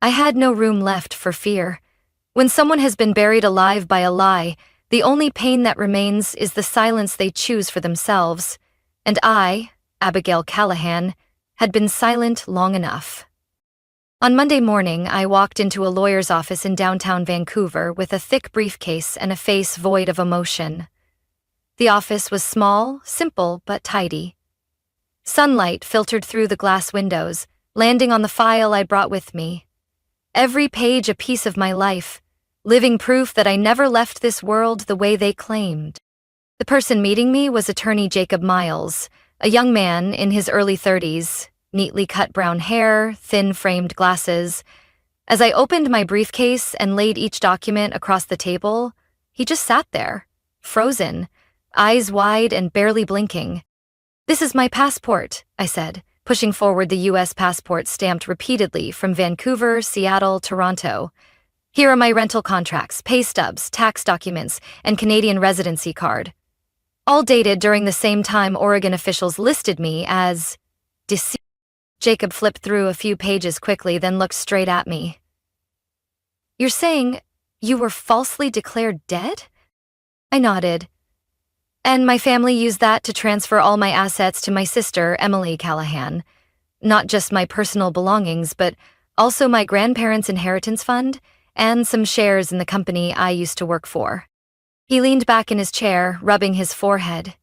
I had no room left for fear. When someone has been buried alive by a lie, the only pain that remains is the silence they choose for themselves. And I, Abigail Callahan, had been silent long enough. On Monday morning, I walked into a lawyer's office in downtown Vancouver with a thick briefcase and a face void of emotion. The office was small, simple, but tidy. Sunlight filtered through the glass windows, landing on the file I brought with me. Every page a piece of my life, living proof that I never left this world the way they claimed. The person meeting me was attorney Jacob Miles, a young man in his early 30s, neatly cut brown hair, thin-framed glasses. As I opened my briefcase and laid each document across the table, he just sat there, frozen, eyes wide and barely blinking. "This is my passport," I said, pushing forward the U.S. passport stamped repeatedly from Vancouver, Seattle, Toronto. "Here are my rental contracts, pay stubs, tax documents, and Canadian residency card. All dated during the same time Oregon officials listed me as deceased." Jacob flipped through a few pages quickly, then looked straight at me. "You're saying you were falsely declared dead?" I nodded. "And my family used that to transfer all my assets to my sister, Emily Callahan. Not just my personal belongings, but also my grandparents' inheritance fund and some shares in the company I used to work for." He leaned back in his chair, rubbing his forehead.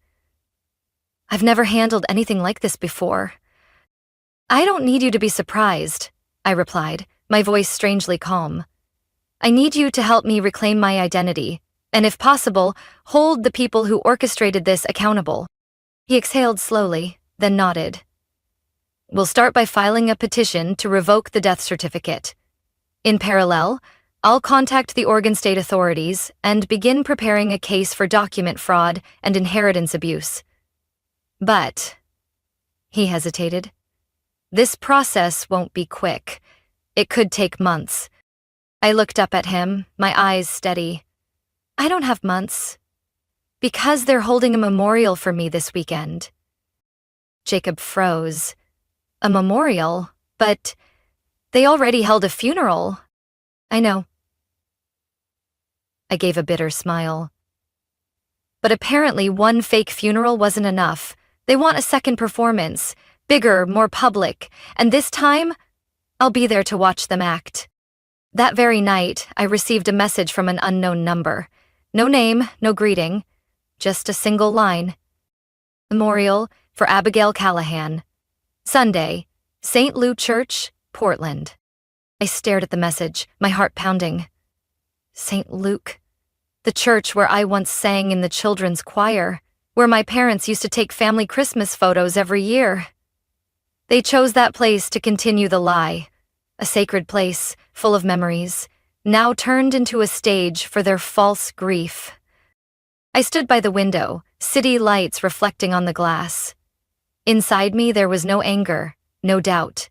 "I've never handled anything like this before." "I don't need you to be surprised," I replied, my voice strangely calm. "I need you to help me reclaim my identity, and if possible, hold the people who orchestrated this accountable." He exhaled slowly, then nodded. "We'll start by filing a petition to revoke the death certificate. In parallel, I'll contact the Oregon State authorities and begin preparing a case for document fraud and inheritance abuse. But," he hesitated, "this process won't be quick. It could take months." I looked up at him, my eyes steady. "I don't have months. Because they're holding a memorial for me this weekend." Jacob froze. "A memorial? But they already held a funeral." "I know." I gave a bitter smile. "But apparently one fake funeral wasn't enough. They want a second performance, bigger, more public, and this time, I'll be there to watch them act." That very night, I received a message from an unknown number. No name, no greeting, just a single line. "Memorial for Abigail Callahan. Sunday, St. Luke Church, Portland." I stared at the message, my heart pounding. St. Luke. The church where I once sang in the children's choir, where my parents used to take family Christmas photos every year. They chose that place to continue the lie, a sacred place full of memories, now turned into a stage for their false grief. I stood by the window, city lights reflecting on the glass. Inside me there was no anger, no doubt,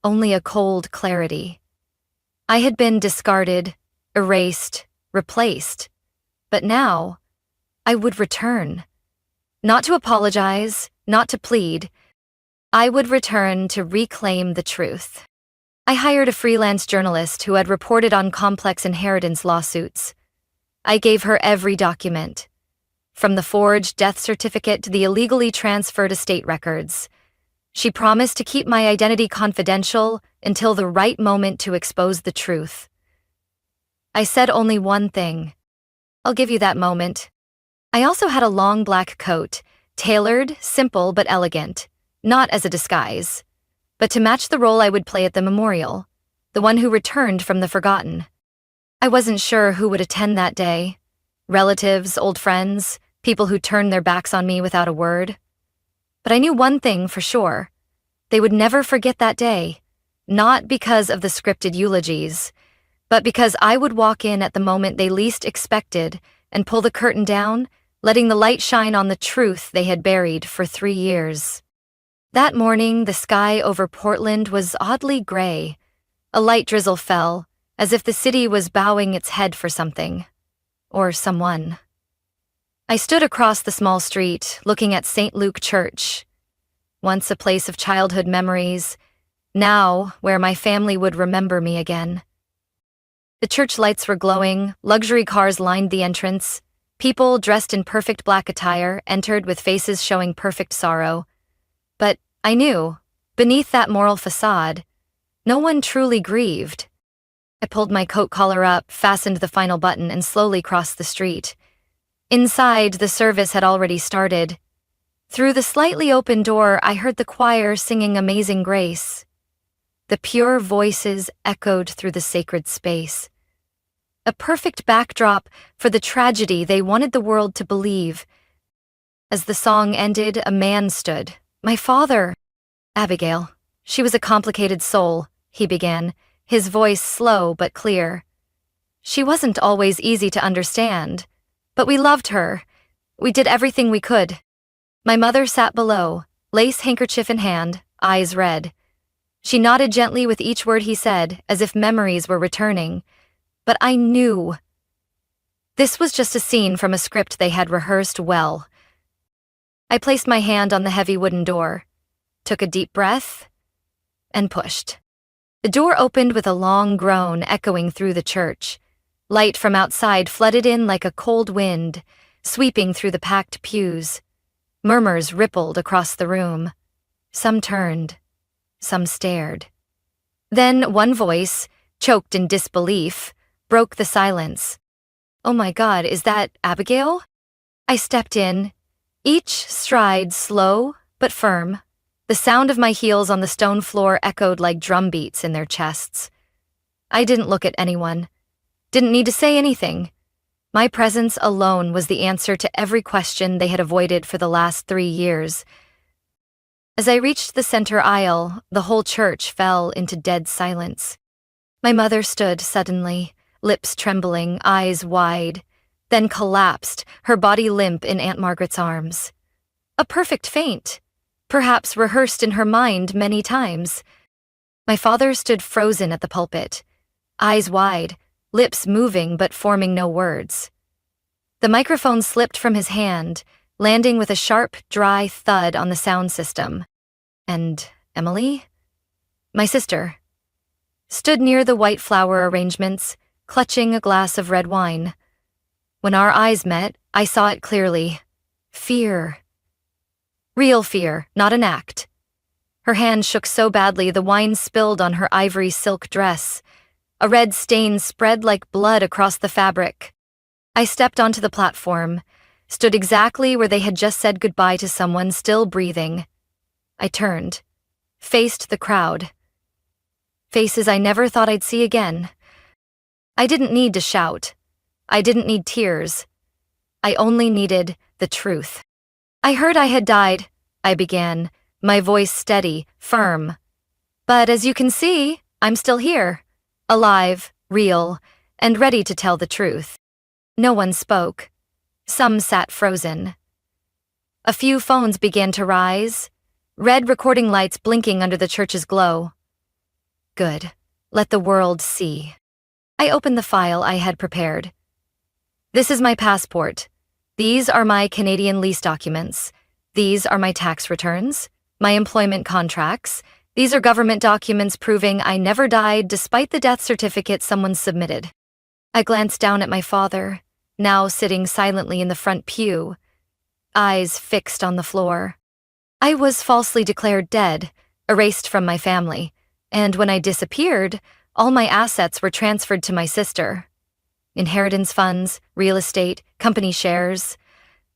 only a cold clarity. I had been discarded, erased, replaced, but now I would return. Not to apologize, not to plead. I would return to reclaim the truth. I hired a freelance journalist who had reported on complex inheritance lawsuits. I gave her every document, from the forged death certificate to the illegally transferred estate records. She promised to keep my identity confidential until the right moment to expose the truth. I said only one thing: "I'll give you that moment." I also had a long black coat, tailored, simple but elegant, not as a disguise, but to match the role I would play at the memorial, the one who returned from the forgotten. I wasn't sure who would attend that day. Relatives, old friends, people who turned their backs on me without a word. But I knew one thing for sure: they would never forget that day, not because of the scripted eulogies, but because I would walk in at the moment they least expected and pull the curtain down, letting the light shine on the truth they had buried for 3 years. That morning, the sky over Portland was oddly gray. A light drizzle fell, as if the city was bowing its head for something, or someone. I stood across the small street, looking at St. Luke Church, once a place of childhood memories, Now, where my family would remember me again. The church lights were glowing, luxury cars lined the entrance. People dressed in perfect black attire entered with faces showing perfect sorrow. But I knew, beneath that moral facade, no one truly grieved. I pulled my coat collar up, fastened the final button, and slowly crossed the street. Inside, the service had already started. Through the slightly open door, I heard the choir singing Amazing Grace. The pure voices echoed through the sacred space. A perfect backdrop for the tragedy they wanted the world to believe. As the song ended, a man stood. My father. Abigail. She was a complicated soul, he began, his voice slow but clear. She wasn't always easy to understand, but we loved her. We did everything we could. My mother sat below, lace handkerchief in hand, eyes red. She nodded gently with each word he said, as if memories were returning. But I knew. This was just a scene from a script they had rehearsed well. I placed my hand on the heavy wooden door, took a deep breath, and pushed. The door opened with a long groan echoing through the church. Light from outside flooded in like a cold wind, sweeping through the packed pews. Murmurs rippled across the room. Some turned, some stared. Then one voice, choked in disbelief, broke the silence. Oh my God, is that Abigail? I stepped in, each stride slow but firm. The sound of my heels on the stone floor echoed like drum beats in their chests. I didn't look at anyone, didn't need to say anything. My presence alone was the answer to every question they had avoided for the last 3 years. As I reached the center aisle, the whole church fell into dead silence. My mother stood suddenly, lips trembling, eyes wide, then collapsed, her body limp in Aunt Margaret's arms. A perfect faint, perhaps rehearsed in her mind many times. My father stood frozen at the pulpit, eyes wide, lips moving but forming no words. The microphone slipped from his hand, landing with a sharp, dry thud on the sound system. And Emily, my sister, stood near the white flower arrangements, clutching a glass of red wine. When our eyes met, I saw it clearly. Fear. Real fear, not an act. Her hand shook so badly the wine spilled on her ivory silk dress. A red stain spread like blood across the fabric. I stepped onto the platform, stood exactly where they had just said goodbye to someone still breathing. I turned, faced the crowd. Faces I never thought I'd see again. I didn't need to shout. I didn't need tears. I only needed the truth. I heard I had died, I began, my voice steady, firm. But as you can see, I'm still here, alive, real, and ready to tell the truth. No one spoke. Some sat frozen. A few phones began to rise, red recording lights blinking under the church's glow. Good. Let the world see. I opened the file I had prepared. This is my passport. These are my Canadian lease documents. These are my tax returns, my employment contracts. These are government documents proving I never died despite the death certificate someone submitted. I glanced down at my father, now sitting silently in the front pew, eyes fixed on the floor. I was falsely declared dead, erased from my family, and when I disappeared, all my assets were transferred to my sister. Inheritance funds, real estate, company shares,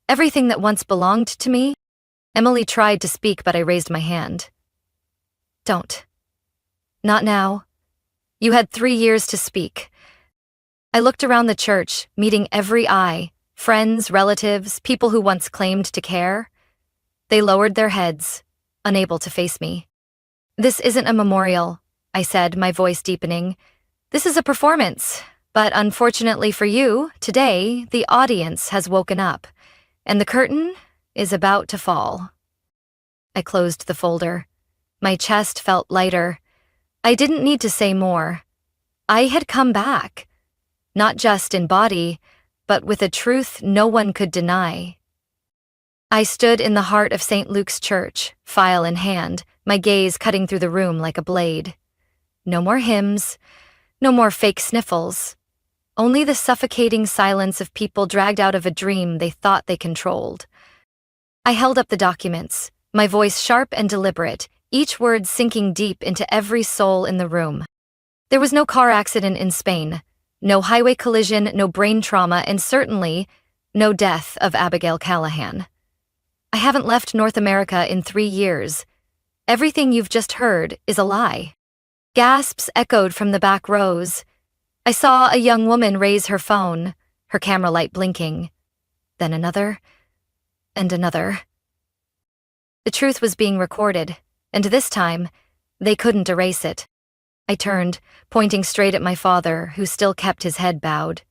everything that once belonged to me. Emily tried to speak, but I raised my hand. Don't. Not now. You had 3 years to speak. I looked around the church, meeting every eye, friends, relatives, people who once claimed to care. They lowered their heads, unable to face me. This isn't a memorial, I said, my voice deepening. This is a performance, but unfortunately for you, today, the audience has woken up, and the curtain is about to fall. I closed the folder. My chest felt lighter. I didn't need to say more. I had come back, not just in body, but with a truth no one could deny. I stood in the heart of St. Luke's Church, file in hand, my gaze cutting through the room like a blade. No more hymns, no more fake sniffles. Only the suffocating silence of people dragged out of a dream they thought they controlled. I held up the documents, my voice sharp and deliberate, each word sinking deep into every soul in the room. There was no car accident in Spain, no highway collision, no brain trauma, and certainly no death of Abigail Callahan. I haven't left North America in 3 years. Everything you've just heard is a lie. Gasps echoed from the back rows. I saw a young woman raise her phone, her camera light blinking. Then another, and another. The truth was being recorded, and this time, they couldn't erase it. I turned, pointing straight at my father, who still kept his head bowed.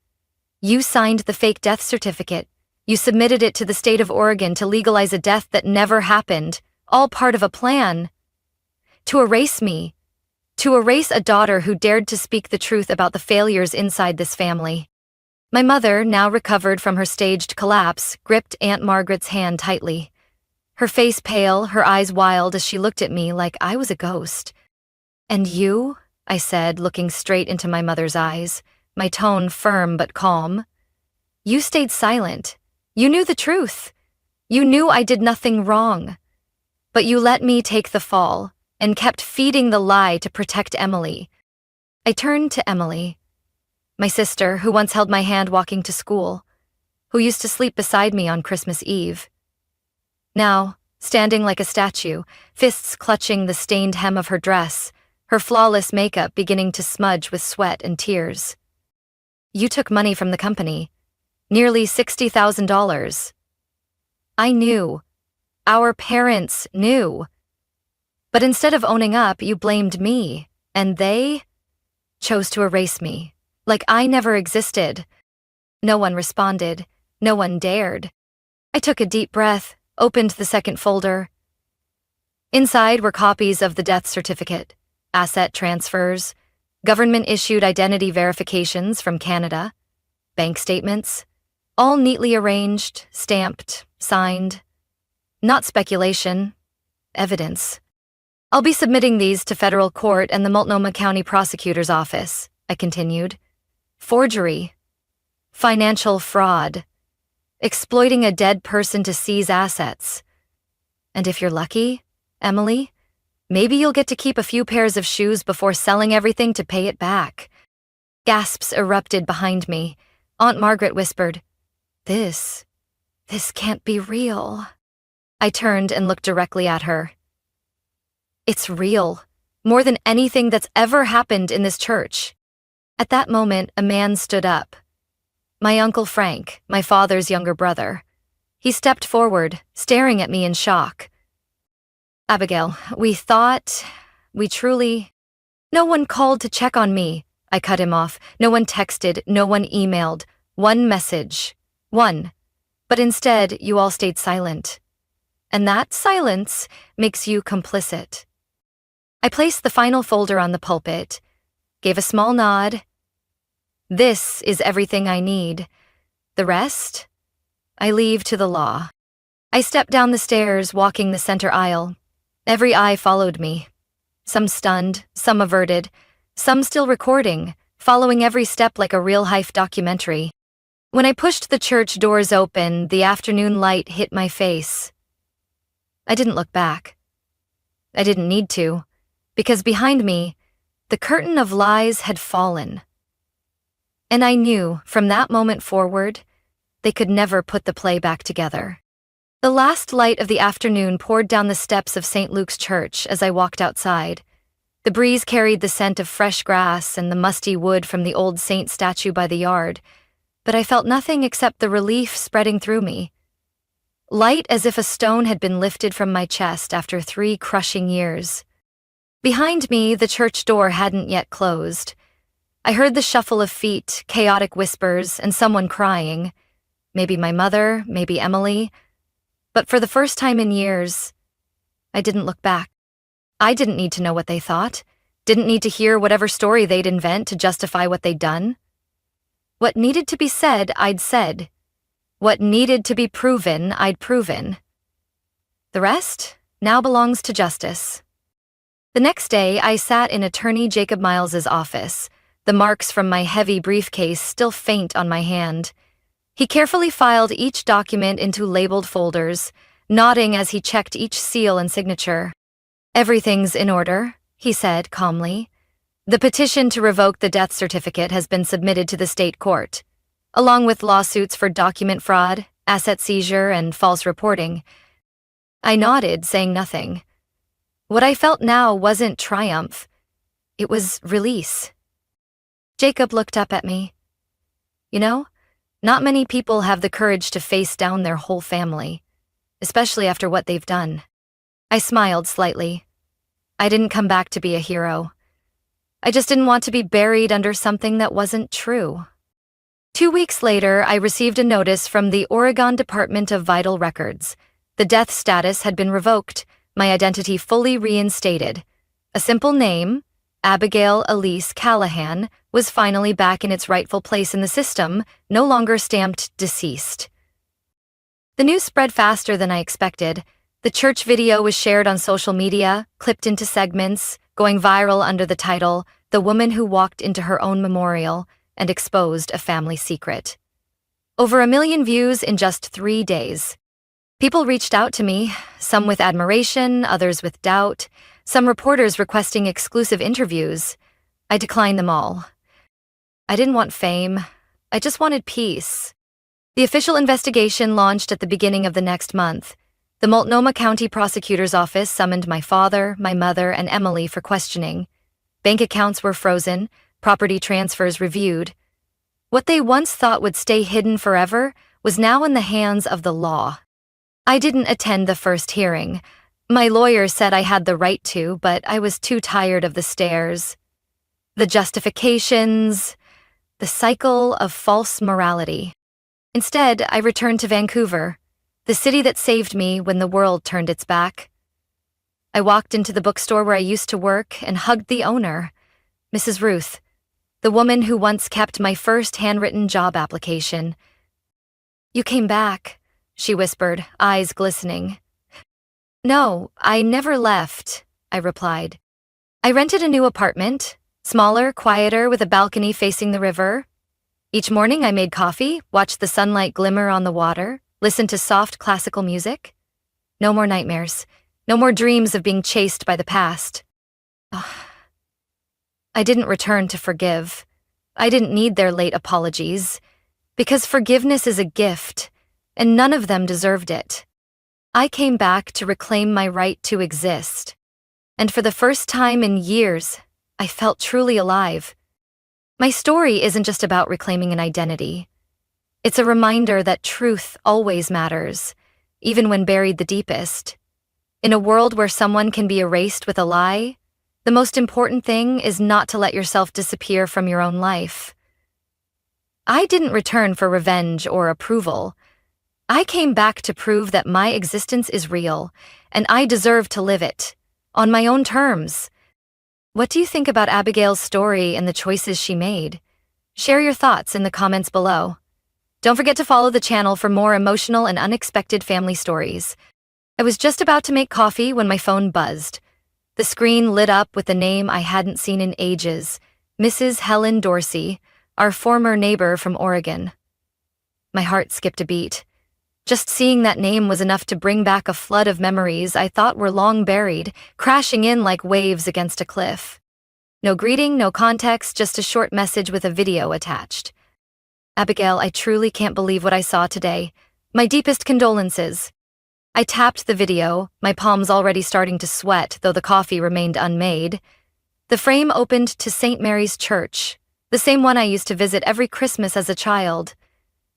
You signed the fake death certificate. You submitted it to the state of Oregon to legalize a death that never happened, all part of a plan. To erase me. To erase a daughter who dared to speak the truth about the failures inside this family. My mother, now recovered from her staged collapse, gripped Aunt Margaret's hand tightly. Her face pale, her eyes wild as she looked at me like I was a ghost. And you? I said, looking straight into my mother's eyes, my tone firm but calm. You stayed silent. You knew the truth. You knew I did nothing wrong. But you let me take the fall and kept feeding the lie to protect Emily. I turned to Emily, my sister who once held my hand walking to school, who used to sleep beside me on Christmas Eve. Now, standing like a statue, fists clutching the stained hem of her dress, her flawless makeup beginning to smudge with sweat and tears. You took money from the company, nearly $60,000. I knew. Our parents knew. But instead of owning up, you blamed me, and they chose to erase me, like I never existed. No one responded. No one dared. I took a deep breath, opened the second folder. Inside were copies of the death certificate, asset transfers, government-issued identity verifications from Canada, bank statements, all neatly arranged, stamped, signed. Not speculation, evidence. I'll be submitting these to federal court and the Multnomah County Prosecutor's Office, I continued. Forgery. Financial fraud. Exploiting a dead person to seize assets. And if you're lucky, Emily, maybe you'll get to keep a few pairs of shoes before selling everything to pay it back. Gasps erupted behind me. Aunt Margaret whispered, This can't be real. I turned and looked directly at her. It's real, more than anything that's ever happened in this church. At that moment, a man stood up. My Uncle Frank, my father's younger brother. He stepped forward, staring at me in shock. Abigail, we truly... No one called to check on me. I cut him off. No one texted, no one emailed. One message. One. But instead, you all stayed silent. And that silence makes you complicit. I placed the final folder on the pulpit, gave a small nod. This is everything I need. The rest, I leave to the law. I stepped down the stairs, walking the center aisle. Every eye followed me. Some stunned, some averted, some still recording, following every step like a real-life documentary. When I pushed the church doors open, the afternoon light hit my face. I didn't look back. I didn't need to, because behind me, the curtain of lies had fallen. And I knew, from that moment forward, they could never put the play back together. The last light of the afternoon poured down the steps of St. Luke's Church as I walked outside. The breeze carried the scent of fresh grass and the musty wood from the old saint statue by the yard, but I felt nothing except the relief spreading through me. Light as if a stone had been lifted from my chest after 3 crushing years. Behind me, the church door hadn't yet closed. I heard the shuffle of feet, chaotic whispers, and someone crying. Maybe my mother, maybe Emily. But for the first time in years, I didn't look back. I didn't need to know what they thought, didn't need to hear whatever story they'd invent to justify what they'd done. What needed to be said, I'd said. What needed to be proven, I'd proven. The rest now belongs to justice. The next day, I sat in attorney Jacob Miles's office, the marks from my heavy briefcase still faint on my hand. He carefully filed each document into labeled folders, nodding as he checked each seal and signature. "Everything's in order," he said calmly. "The petition to revoke the death certificate has been submitted to the state court, along with lawsuits for document fraud, asset seizure, and false reporting." I nodded, saying nothing. What I felt now wasn't triumph. It was release. Jacob looked up at me. "You know, not many people have the courage to face down their whole family, especially after what they've done." I smiled slightly. I didn't come back to be a hero. I just didn't want to be buried under something that wasn't true. 2 weeks later, I received a notice from the Oregon Department of Vital Records. The death status had been revoked, my identity fully reinstated. A simple name, Abigail Elise Callahan, was finally back in its rightful place in the system, no longer stamped deceased. The news spread faster than I expected. The church video was shared on social media, clipped into segments, going viral under the title, "The Woman Who Walked into Her Own Memorial and Exposed a Family Secret." Over 1 million views in just 3 days. People reached out to me, some with admiration, others with doubt, some reporters requesting exclusive interviews. I declined them all. I didn't want fame. I just wanted peace. The official investigation launched at the beginning of the next month. The Multnomah County Prosecutor's Office summoned my father, my mother, and Emily for questioning. Bank accounts were frozen, property transfers reviewed. What they once thought would stay hidden forever was now in the hands of the law. I didn't attend the first hearing. My lawyer said I had the right to, but I was too tired of the stares. The justifications, the cycle of false morality. Instead, I returned to Vancouver, the city that saved me when the world turned its back. I walked into the bookstore where I used to work and hugged the owner, Mrs. Ruth, the woman who once kept my first handwritten job application. "You came back," she whispered, eyes glistening. "No, I never left," I replied. "I rented a new apartment, smaller, quieter, with a balcony facing the river. Each morning I made coffee, watched the sunlight glimmer on the water, listened to soft classical music. No more nightmares, no more dreams of being chased by the past." I didn't return to forgive. I didn't need their late apologies, because forgiveness is a gift, and none of them deserved it. I came back to reclaim my right to exist. And for the first time in years, I felt truly alive. My story isn't just about reclaiming an identity. It's a reminder that truth always matters, even when buried the deepest. In a world where someone can be erased with a lie, the most important thing is not to let yourself disappear from your own life. I didn't return for revenge or approval. I came back to prove that my existence is real, and I deserve to live it, on my own terms. What do you think about Abigail's story and the choices she made? Share your thoughts in the comments below. Don't forget to follow the channel for more emotional and unexpected family stories. I was just about to make coffee when my phone buzzed. The screen lit up with the name I hadn't seen in ages, Mrs. Helen Dorsey, our former neighbor from Oregon. My heart skipped a beat. Just seeing that name was enough to bring back a flood of memories I thought were long buried, crashing in like waves against a cliff. No greeting, no context, just a short message with a video attached. "Abigail, I truly can't believe what I saw today. My deepest condolences." I tapped the video, my palms already starting to sweat, though the coffee remained unmade. The frame opened to St. Mary's Church, the same one I used to visit every Christmas as a child.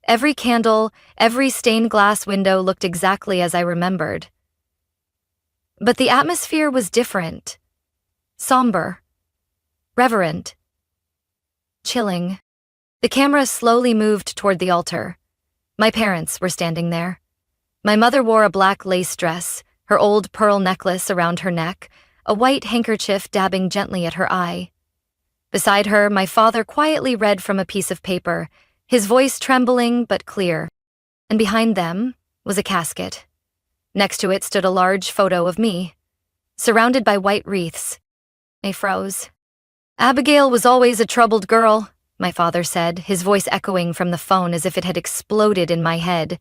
Every candle, every stained glass window looked exactly as I remembered. But the atmosphere was different. Somber. Reverent. Chilling. The camera slowly moved toward the altar. My parents were standing there. My mother wore a black lace dress, her old pearl necklace around her neck, a white handkerchief dabbing gently at her eye. Beside her, my father quietly read from a piece of paper, his voice trembling but clear. And behind them was a casket. Next to it stood a large photo of me, surrounded by white wreaths, I froze. Abigail was always a troubled girl, my father said, his voice echoing from the phone as if it had exploded in my head.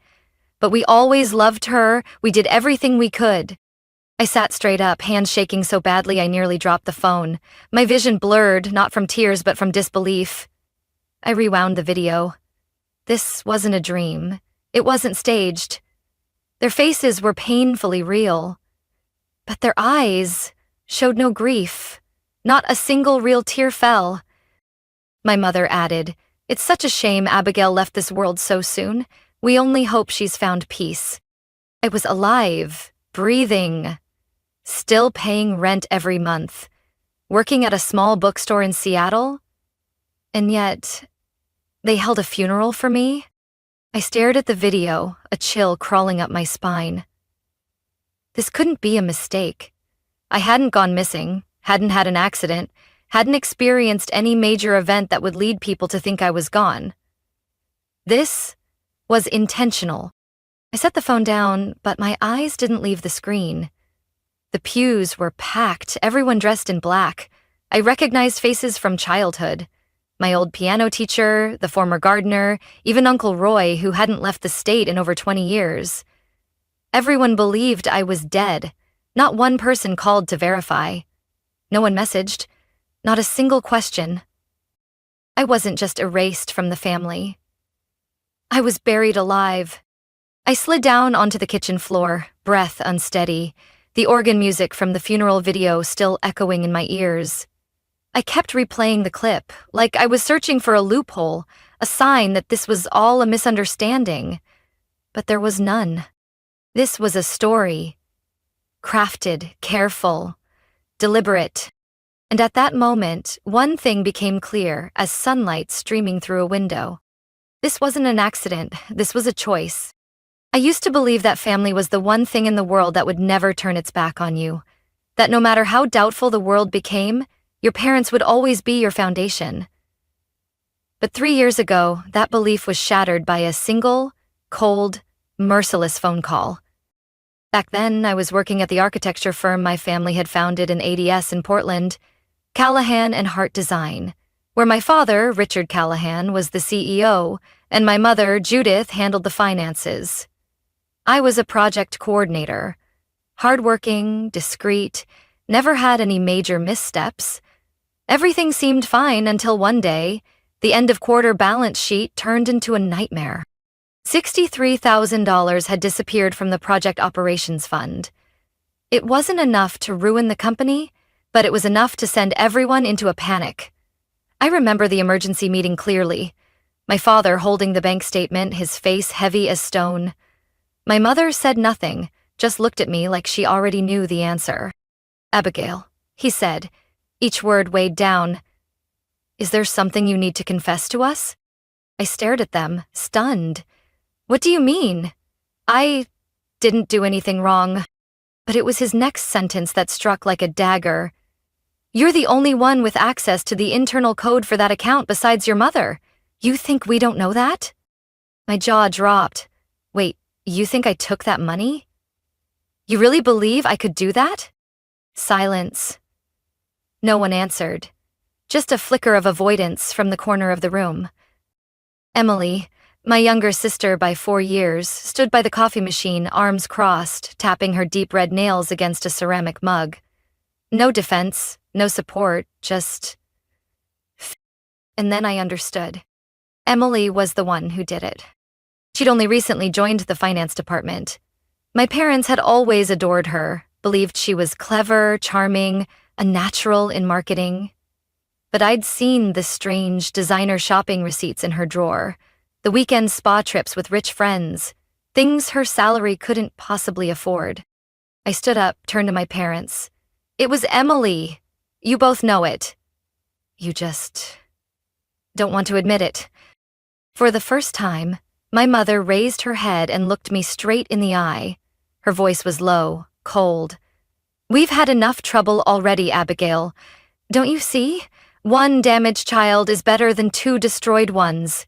But we always loved her, we did everything we could. I sat straight up, hands shaking so badly I nearly dropped the phone. My vision blurred, not from tears but from disbelief. I rewound the video. This wasn't a dream. It wasn't staged. Their faces were painfully real. But their eyes showed no grief. Not a single real tear fell. My mother added, "It's such a shame Abigail left this world so soon. We only hope she's found peace." I was alive, breathing, still paying rent every month, working at a small bookstore in Seattle. And yet, they held a funeral for me? I stared at the video, a chill crawling up my spine. This couldn't be a mistake. I hadn't gone missing, hadn't had an accident, hadn't experienced any major event that would lead people to think I was gone. This was intentional. I set the phone down, but my eyes didn't leave the screen. The pews were packed, everyone dressed in black. I recognized faces from childhood. My old piano teacher, the former gardener, even Uncle Roy, who hadn't left the state in over 20 years. Everyone believed I was dead. Not one person called to verify. No one messaged. Not a single question. I wasn't just erased from the family. I was buried alive. I slid down onto the kitchen floor, breath unsteady, the organ music from the funeral video still echoing in my ears. I kept replaying the clip, like I was searching for a loophole, a sign that this was all a misunderstanding. But there was none. This was a story. Crafted, careful, deliberate. And at that moment, one thing became clear as sunlight streaming through a window. This wasn't an accident, this was a choice. I used to believe that family was the one thing in the world that would never turn its back on you. That no matter how doubtful the world became, your parents would always be your foundation. But 3 years ago, that belief was shattered by a single, cold, merciless phone call. Back then, I was working at the architecture firm my family had founded in ADS in Portland, Callahan and Hart Design, where my father, Richard Callahan, was the CEO, and my mother, Judith, handled the finances. I was a project coordinator. Hardworking, discreet, never had any major missteps. Everything seemed fine until one day, the end-of-quarter balance sheet turned into a nightmare. $63,000 had disappeared from the project operations fund. It wasn't enough to ruin the company, but it was enough to send everyone into a panic. I remember the emergency meeting clearly. My father holding the bank statement, his face heavy as stone. My mother said nothing, just looked at me like she already knew the answer. "Abigail," he said, each word weighed down. "Is there something you need to confess to us?" I stared at them, stunned. "What do you mean?" "I didn't do anything wrong." But it was his next sentence that struck like a dagger. "You're the only one with access to the internal code for that account besides your mother. You think we don't know that?" My jaw dropped. "Wait, you think I took that money? You really believe I could do that?" Silence. No one answered. Just a flicker of avoidance from the corner of the room. Emily, my younger sister by 4 years, stood by the coffee machine, arms crossed, tapping her deep red nails against a ceramic mug. No defense, no support, just... And then I understood. Emily was the one who did it. She'd only recently joined the finance department. My parents had always adored her, believed she was clever, charming, a natural in marketing. But I'd seen the strange designer shopping receipts in her drawer, the weekend spa trips with rich friends, things her salary couldn't possibly afford. I stood up, turned to my parents. "It was Emily. You both know it. You just don't want to admit it." For the first time, my mother raised her head and looked me straight in the eye. Her voice was low, cold. "We've had enough trouble already, Abigail. Don't you see? One damaged child is better than 2 destroyed ones."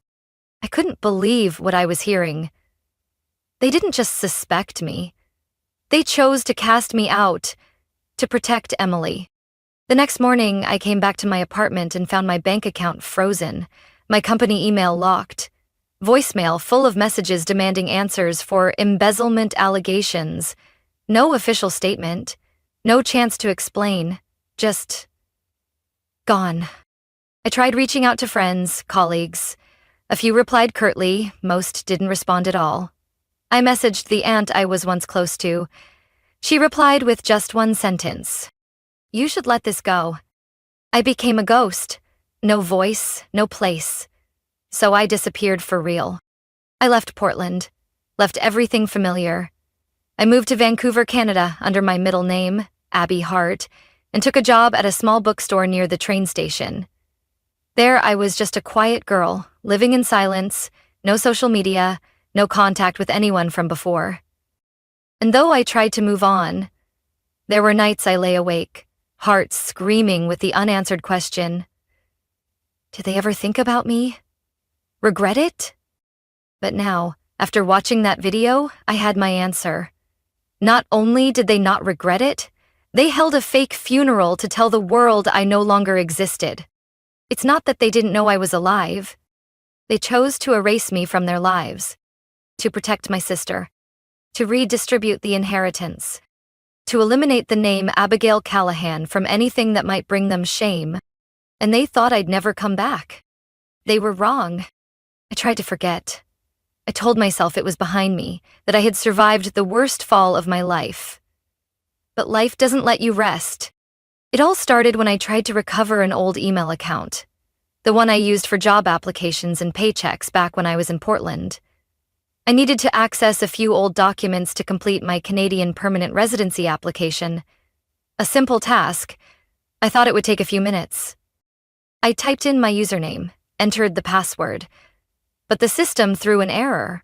I couldn't believe what I was hearing. They didn't just suspect me. They chose to cast me out, to protect Emily. The next morning, I came back to my apartment and found my bank account frozen, my company email locked, voicemail full of messages demanding answers for embezzlement allegations, no official statement, no chance to explain, just gone. I tried reaching out to friends, colleagues. A few replied curtly, most didn't respond at all. I messaged the aunt I was once close to. She replied with just one sentence. "You should let this go." I became a ghost. No voice, no place. So I disappeared for real. I left Portland, left everything familiar. I moved to Vancouver, Canada, under my middle name, Abby Hart, and took a job at a small bookstore near the train station. There I was just a quiet girl, living in silence, no social media, no contact with anyone from before. And though I tried to move on, there were nights I lay awake, heart screaming with the unanswered question, did they ever think about me? Regret it? But now, after watching that video, I had my answer. Not only did they not regret it, they held a fake funeral to tell the world I no longer existed. It's not that they didn't know I was alive. They chose to erase me from their lives, to protect my sister, to redistribute the inheritance, to eliminate the name Abigail Callahan from anything that might bring them shame, and they thought I'd never come back. They were wrong. I tried to forget. I told myself it was behind me, that I had survived the worst fall of my life. But life doesn't let you rest. It all started when I tried to recover an old email account, the one I used for job applications and paychecks back when I was in Portland. I needed to access a few old documents to complete my Canadian permanent residency application. A simple task. I thought it would take a few minutes. I typed in my username, entered the password, but the system threw an error.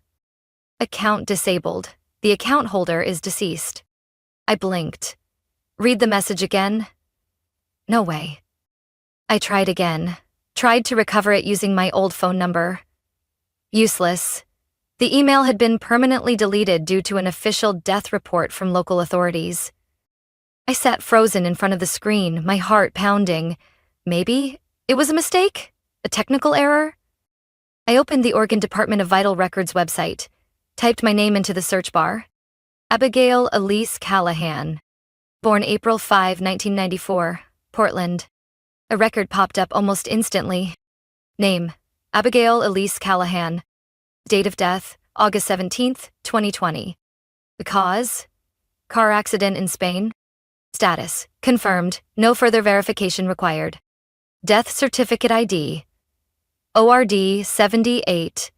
Account disabled. The account holder is deceased. I blinked. Read the message again? No way. I tried again. Tried to recover it using my old phone number. Useless. The email had been permanently deleted due to an official death report from local authorities. I sat frozen in front of the screen, my heart pounding. Maybe it was a mistake? A technical error? I opened the Oregon Department of Vital Records website, typed my name into the search bar. Abigail Elise Callahan. Born April 5, 1994, Portland. A record popped up almost instantly. Name, Abigail Elise Callahan. Date of death, August 17, 2020. The cause? Car accident in Spain. Status, confirmed, no further verification required. Death certificate ID, ORD 78,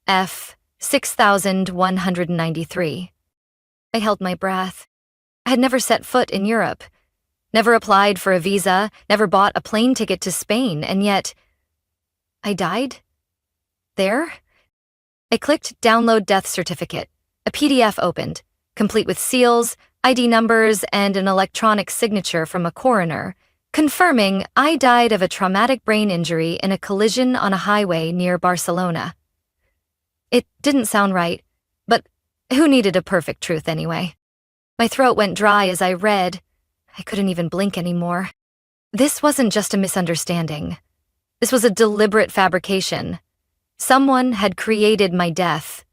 F 6193. I held my breath. I had never set foot in Europe, never applied for a visa, never bought a plane ticket to Spain, and yet I died? There? I clicked Download Death Certificate. A PDF opened, complete with seals, ID numbers, and an electronic signature from a coroner, confirming I died of a traumatic brain injury in a collision on a highway near Barcelona. It didn't sound right, but who needed a perfect truth anyway? My throat went dry as I read. I couldn't even blink anymore. This wasn't just a misunderstanding. This was a deliberate fabrication. Someone had created my death,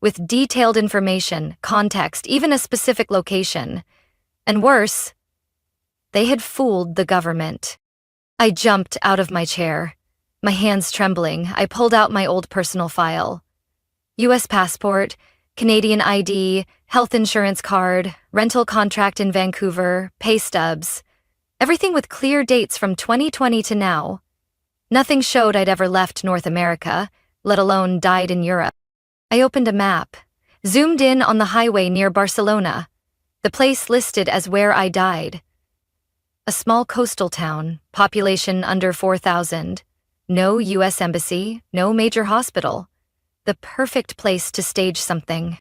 with detailed information, context, even a specific location. And worse, they had fooled the government. I jumped out of my chair. My hands trembling, I pulled out my old personal file. U.S. passport, Canadian ID, health insurance card, rental contract in Vancouver, pay stubs. Everything with clear dates from 2020 to now. Nothing showed I'd ever left North America, let alone died in Europe. I opened a map, zoomed in on the highway near Barcelona, the place listed as where I died. A small coastal town, population under 4,000, no U.S. embassy, no major hospital. The perfect place to stage something.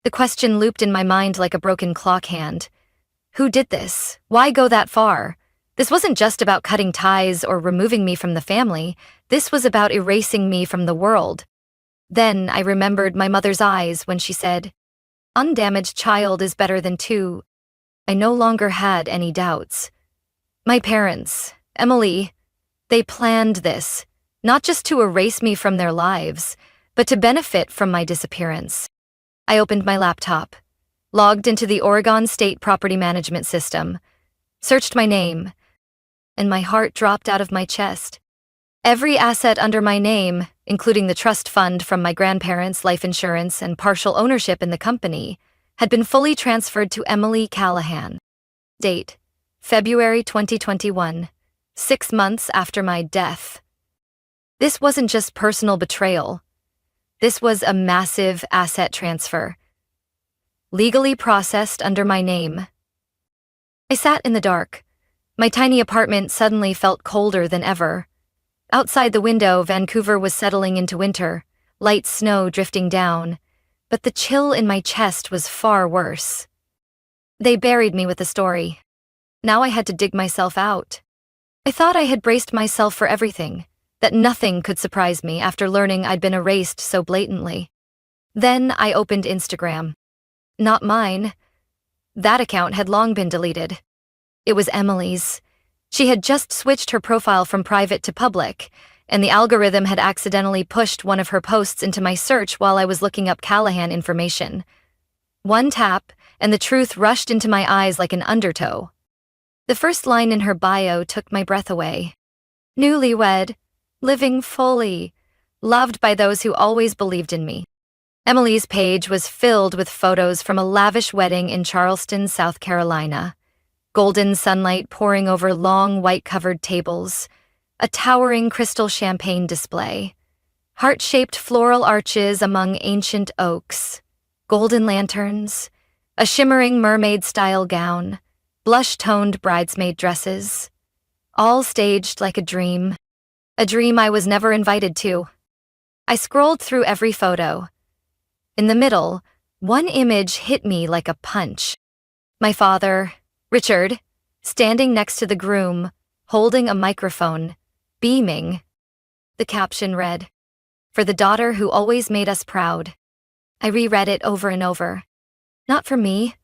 The question looped in my mind like a broken clock hand. Who did this? Why go that far? This wasn't just about cutting ties or removing me from the family. This was about erasing me from the world. Then I remembered my mother's eyes when she said, "Undamaged child is better than two." I no longer had any doubts. My parents, Emily, they planned this, not just to erase me from their lives, but to benefit from my disappearance. I opened my laptop, logged into the Oregon State Property Management System, searched my name, and my heart dropped out of my chest. Every asset under my name, including the trust fund from my grandparents' life insurance and partial ownership in the company, had been fully transferred to Emily Callahan. Date: February 2021, 6 months after my death. This wasn't just personal betrayal. This was a massive asset transfer, legally processed under my name. I sat in the dark. My tiny apartment suddenly felt colder than ever. Outside the window, Vancouver was settling into winter, light snow drifting down, but the chill in my chest was far worse. They buried me with a story. Now I had to dig myself out. I thought I had braced myself for everything, that nothing could surprise me after learning I'd been erased so blatantly. Then I opened Instagram. Not mine. That account had long been deleted. It was Emily's. She had just switched her profile from private to public, and the algorithm had accidentally pushed one of her posts into my search while I was looking up Callahan information. One tap, and the truth rushed into my eyes like an undertow. The first line in her bio took my breath away. Newlywed, living fully, loved by those who always believed in me. Emily's page was filled with photos from a lavish wedding in Charleston, South Carolina. Golden sunlight pouring over long white-covered tables, a towering crystal champagne display, heart-shaped floral arches among ancient oaks, golden lanterns, a shimmering mermaid-style gown, blush-toned bridesmaid dresses, all staged like a dream I was never invited to. I scrolled through every photo. In the middle, one image hit me like a punch. My father, Richard, standing next to the groom, holding a microphone, beaming. The caption read, "For the daughter who always made us proud." I reread it over and over. Not for me.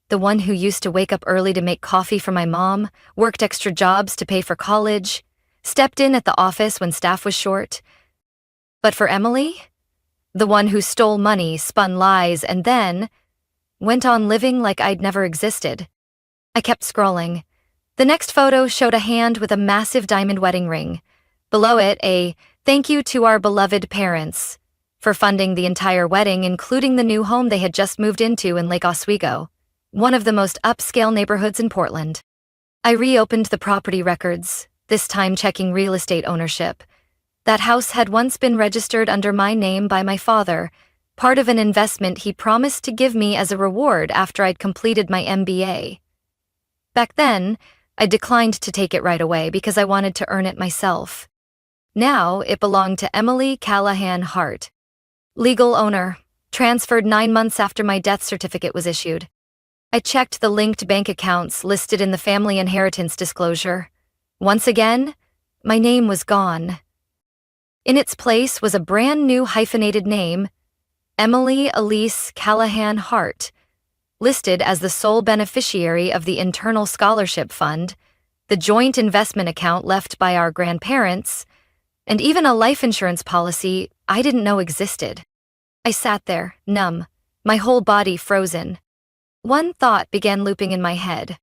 The one who used to wake up early to make coffee for my mom, worked extra jobs to pay for college, stepped in at the office when staff was short. But for Emily, the one who stole money, spun lies, and then went on living like I'd never existed. I kept scrolling. The next photo showed a hand with a massive diamond wedding ring. Below it, a "Thank you to our beloved parents" for funding the entire wedding, including the new home they had just moved into in Lake Oswego, one of the most upscale neighborhoods in Portland. I reopened the property records, this time checking real estate ownership. That house had once been registered under my name by my father, part of an investment he promised to give me as a reward after I'd completed my MBA. Back then, I declined to take it right away because I wanted to earn it myself. Now, it belonged to Emily Callahan Hart. Legal owner, transferred 9 months after my death certificate was issued. I checked the linked bank accounts listed in the family inheritance disclosure. Once again, my name was gone. In its place was a brand new hyphenated name, Emily Elise Callahan Hart, listed as the sole beneficiary of the Internal Scholarship Fund, the joint investment account left by our grandparents, and even a life insurance policy I didn't know existed. I sat there, numb, my whole body frozen. One thought began looping in my head.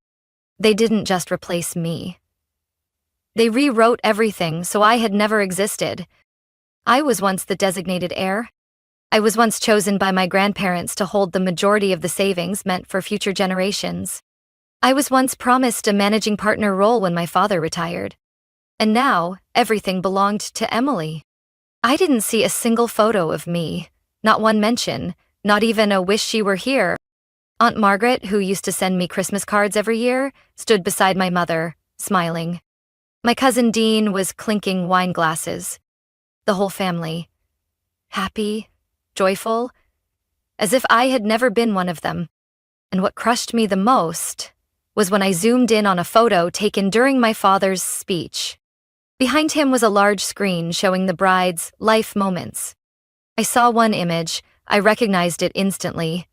They didn't just replace me. They rewrote everything so I had never existed. I was once the designated heir. I was once chosen by my grandparents to hold the majority of the savings meant for future generations. I was once promised a managing partner role when my father retired. And now, everything belonged to Emily. I didn't see a single photo of me, not one mention, not even a "wish she were here." Aunt Margaret, who used to send me Christmas cards every year, stood beside my mother, smiling. My cousin Dean was clinking wine glasses. The whole family. Happy, joyful, as if I had never been one of them. And what crushed me the most was when I zoomed in on a photo taken during my father's speech. Behind him was a large screen showing the bride's life moments. I saw one image. I recognized it instantly.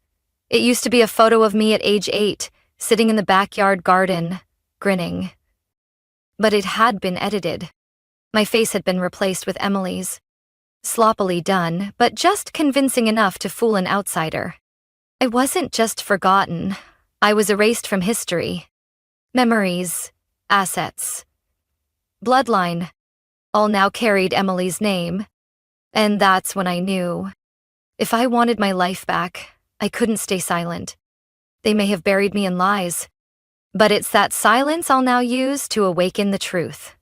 It used to be a photo of me at age 8, sitting in the backyard garden, grinning. But it had been edited. My face had been replaced with Emily's. Sloppily done, but just convincing enough to fool an outsider. I wasn't just forgotten. I was erased from history. Memories, assets, bloodline, all now carried Emily's name. And that's when I knew. If I wanted my life back, I couldn't stay silent. They may have buried me in lies, but it's that silence I'll now use to awaken the truth.